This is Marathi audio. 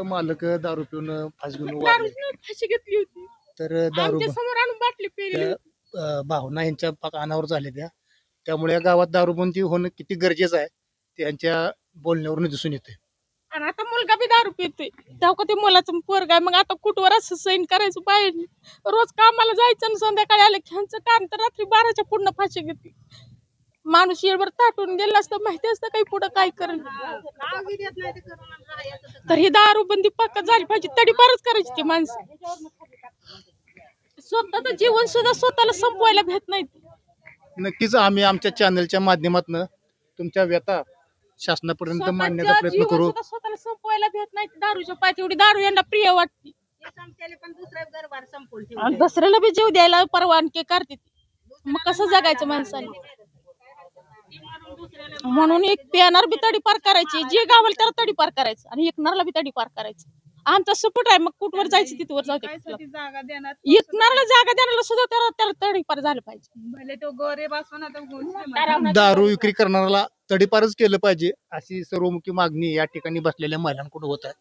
मालक दारू पिऊन फास घेऊन वारले. दारूच फाशी घेतली होती. तर दारू आमच्या समोर आणून बाटली पेली त्या होती. भावना यांच्या पाक अनावर झाल्या त्या. त्यामुळे या गावात दारूबंदी होणं किती गरजेचं आहे ते यांच्या बोलण्यावरून दिसून येते. आणि आता मुलगा बी दारू पितोय. तेव्हा का ते मुलाचं पोरग आहे. मग आता कुठवर असं सैन करायचं बाहेर रोज कामाला जायचं आणि संध्याकाळी आलं की ह्यांचं काम तर रात्री 12च्या पुढनं फाशी घेतली. माणूस येळभर ताटून गेला असतं माहिती असतं काही पुढं काय करेल. तर ही दारूबंदी पक्का झाली पाहिजे. तडीपारच करायची ती माणसं. स्वतःचं जीवन सुद्धा स्वतःला संपवायला भेट नाही. नक्कीच आम्ही आमच्या चॅनलच्या माध्यमातून तुमच्या व्यथा शासनापर्यंत मांडण्याचा स्वतःचं प्रयत्न जीवन करू. सुद्धा स्वतःला संपवायला भेट नाही. दारूच्या पाठी एवढी दारू यांना प्रिय वाटते आणि दुसऱ्याला बी जीव द्यायला परवानगी करते ती. मग कसं जगायचं माणसाने. म्हणून एक पेणार बी तडीपार करायची, जे गावाला त्याला तडीपार करायचं आणि एकणारला बी तडीपार करायचं. आमचा सपोर्ट आहे. मग कुठवर जायचं तिथवर जाऊ दे. एकणारला जागा देण्याला सुद्धा त्याला तडीपार झालं पाहिजे. भले तो गरीब असो ना तो दारू विक्री करणाऱ्याला तडीपारच केलं पाहिजे अशी सर्वमुखी मागणी या ठिकाणी बसलेल्या महिलांकडून होत आहे.